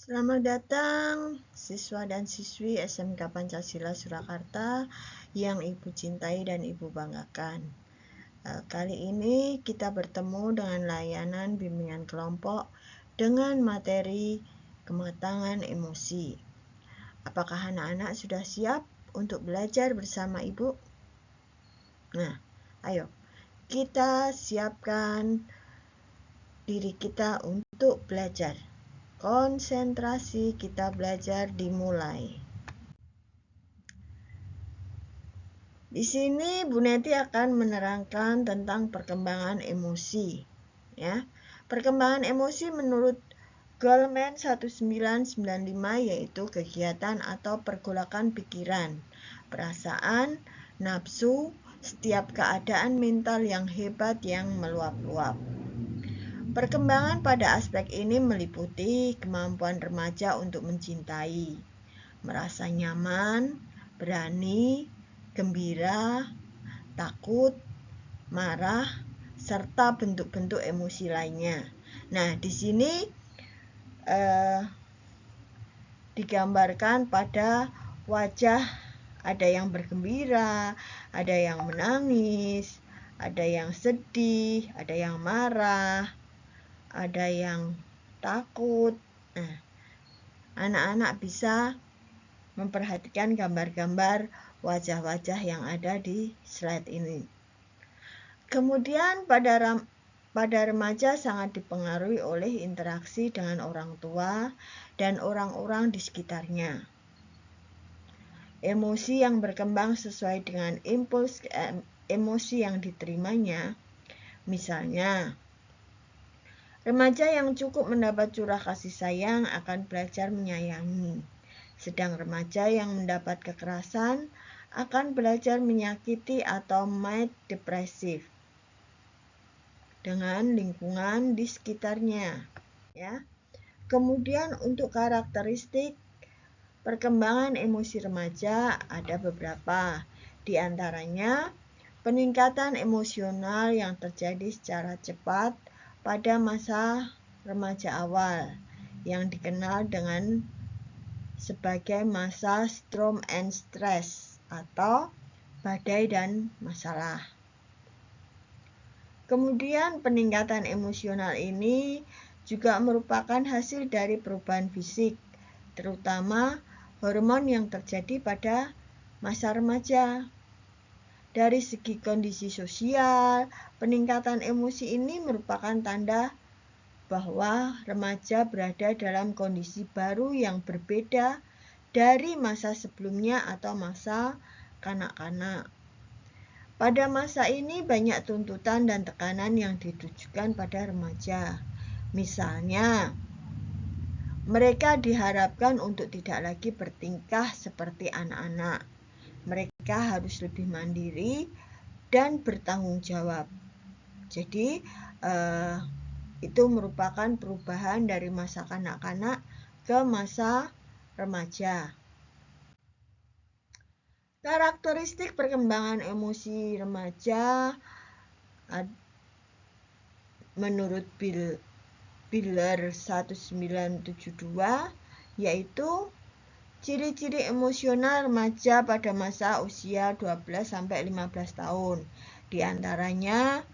Selamat datang siswa dan siswi SMK Pancasila Surakarta yang Ibu cintai dan Ibu banggakan. Kali ini kita bertemu dengan layanan bimbingan kelompok dengan materi kematangan emosi. Apakah anak-anak sudah siap untuk belajar bersama Ibu? Nah, ayo kita siapkan diri kita untuk belajar. Konsentrasi kita belajar dimulai. Di sini Bu Neti akan menerangkan tentang perkembangan emosi. Ya, perkembangan emosi menurut Goleman 1995 yaitu kegiatan atau pergolakan pikiran, perasaan, nafsu, setiap keadaan mental yang hebat yang meluap-luap. Perkembangan pada aspek ini meliputi kemampuan remaja untuk mencintai, merasa nyaman, berani, gembira, takut, marah, serta bentuk-bentuk emosi lainnya. Nah, di sini digambarkan pada wajah, ada yang bergembira, ada yang menangis, ada yang sedih, ada yang marah, ada yang takut. Nah, anak-anak bisa memperhatikan gambar-gambar wajah-wajah yang ada di slide ini. Kemudian pada remaja sangat dipengaruhi oleh interaksi dengan orang tua dan orang-orang di sekitarnya. Emosi yang berkembang sesuai dengan impuls emosi yang diterimanya. Misalnya, remaja yang cukup mendapat curah kasih sayang akan belajar menyayangi. Sedang remaja yang mendapat kekerasan akan belajar menyakiti atau mild depresif dengan lingkungan di sekitarnya. Ya. Kemudian untuk karakteristik perkembangan emosi remaja ada beberapa. Di antaranya peningkatan emosional yang terjadi secara cepat pada masa remaja awal yang dikenal dengan sebagai masa storm and stress atau badai dan masalah. Kemudian peningkatan emosional ini juga merupakan hasil dari perubahan fisik, terutama hormon yang terjadi pada masa remaja. Dari segi kondisi sosial, peningkatan emosi ini merupakan tanda bahwa remaja berada dalam kondisi baru yang berbeda dari masa sebelumnya atau masa kanak-kanak. Pada masa ini banyak tuntutan dan tekanan yang ditujukan pada remaja. Misalnya, mereka diharapkan untuk tidak lagi bertingkah seperti anak-anak. Mereka harus lebih mandiri dan bertanggung jawab. Jadi, itu merupakan perubahan dari masa kanak-kanak ke masa remaja. Karakteristik perkembangan emosi remaja menurut Biller 1972 yaitu ciri-ciri emosional remaja pada masa usia 12-15 tahun. Di antaranya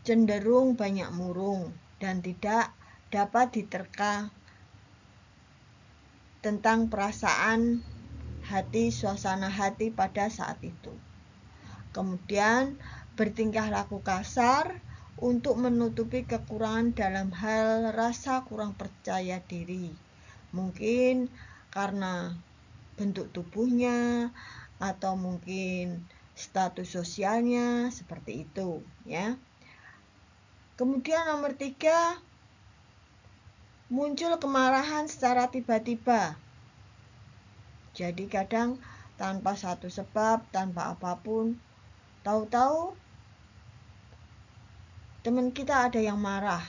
cenderung banyak murung dan tidak dapat diterka tentang perasaan hati, suasana hati pada saat itu. Kemudian bertingkah laku kasar untuk menutupi kekurangan dalam hal rasa kurang percaya diri. Mungkin karena bentuk tubuhnya atau mungkin status sosialnya seperti itu, ya. Kemudian nomor 3, muncul kemarahan secara tiba-tiba. Jadi kadang tanpa satu sebab, tanpa apapun, tahu-tahu teman kita ada yang marah.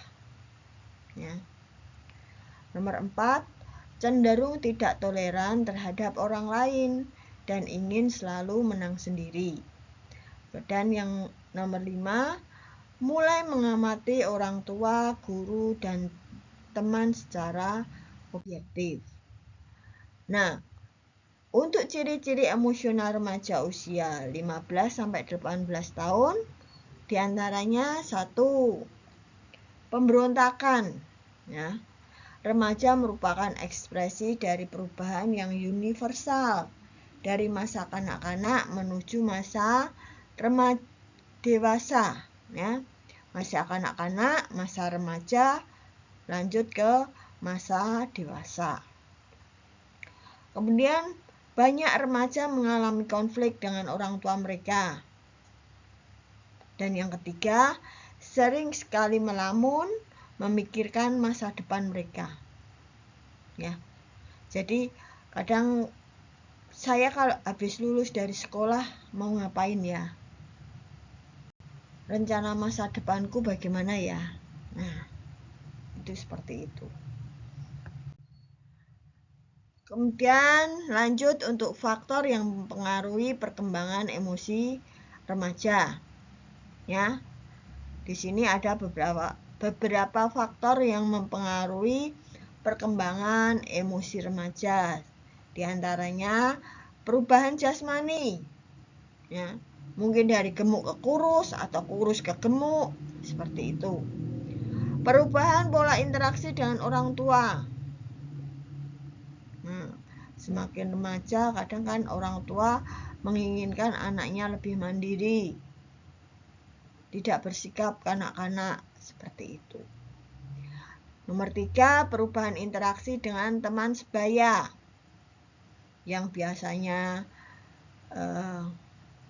Ya. Nomor 4, cenderung tidak toleran terhadap orang lain dan ingin selalu menang sendiri. Dan yang nomor 5, mulai mengamati orang tua, guru, dan teman secara objektif. Nah, untuk ciri-ciri emosional remaja usia 15-18 tahun, diantaranya 1. Pemberontakan. Ya. Remaja merupakan ekspresi dari perubahan yang universal dari masa kanak-kanak menuju masa remaja dewasa. Ya. Masa kanak-kanak, masa remaja, lanjut ke masa dewasa. Kemudian banyak remaja mengalami konflik dengan orang tua mereka. Dan yang ketiga, sering sekali melamun memikirkan masa depan mereka. Ya. Jadi kadang saya kalau habis lulus dari sekolah mau ngapain ya? Rencana masa depanku bagaimana ya? Nah, itu seperti itu. Kemudian lanjut untuk faktor yang mempengaruhi perkembangan emosi remaja. Ya. Di sini ada beberapa faktor yang mempengaruhi perkembangan emosi remaja. Di antaranya perubahan jasmani. Ya. Mungkin dari gemuk ke kurus atau kurus ke gemuk, seperti itu. Perubahan pola interaksi dengan orang tua. Nah, semakin remaja kadang kan orang tua menginginkan anaknya lebih mandiri, tidak bersikap kanak-kanak, seperti itu. Nomor 3, perubahan interaksi dengan teman sebaya yang biasanya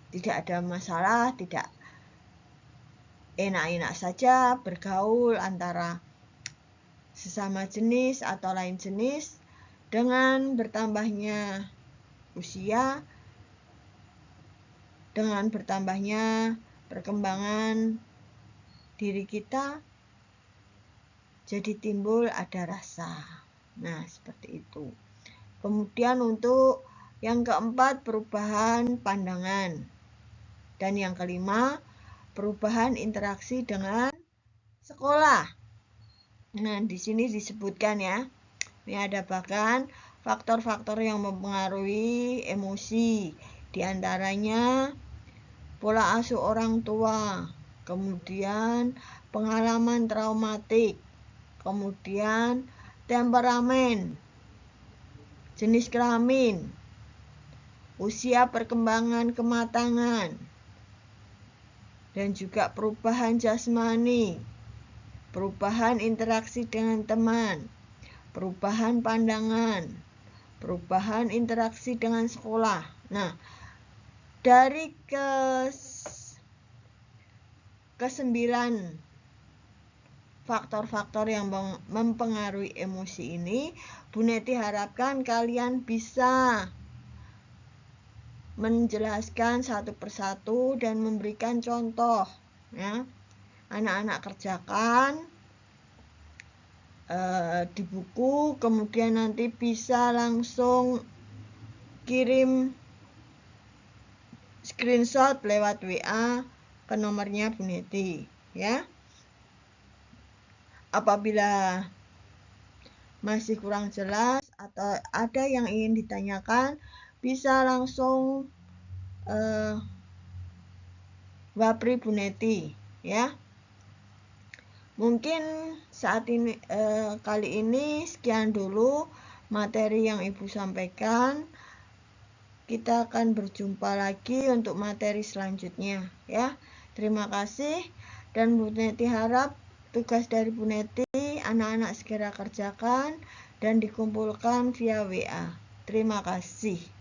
tidak ada masalah, tidak enak-enak saja bergaul antara sesama jenis atau lain jenis. Dengan bertambahnya usia, dengan bertambahnya perkembangan diri kita, jadi timbul ada rasa. Nah, seperti itu. Kemudian untuk yang keempat, perubahan pandangan. Dan yang kelima, perubahan interaksi dengan sekolah. Nah, di sini disebutkan ya. Ini ada bahkan faktor-faktor yang mempengaruhi emosi. Di antaranya pola asuh orang tua, kemudian pengalaman traumatik, kemudian temperamen, jenis kelamin, usia perkembangan kematangan, dan juga perubahan jasmani, perubahan interaksi dengan teman, perubahan pandangan, perubahan interaksi dengan sekolah. Nah, dari ke-9 faktor-faktor yang mempengaruhi emosi ini, Bu Neti harapkan kalian bisa menjelaskan satu persatu dan memberikan contoh. Ya. Anak-anak kerjakan di buku, kemudian nanti bisa langsung kirim screenshot lewat WA ke nomornya Bu Neti, ya. Apabila masih kurang jelas atau ada yang ingin ditanyakan, bisa langsung wapri Bu Neti, ya. Mungkin saat ini kali ini sekian dulu materi yang Ibu sampaikan. Kita akan berjumpa lagi untuk materi selanjutnya, ya. Terima kasih, dan Bu Neti harap tugas dari Bu Neti anak-anak segera kerjakan dan dikumpulkan via WA. Terima kasih.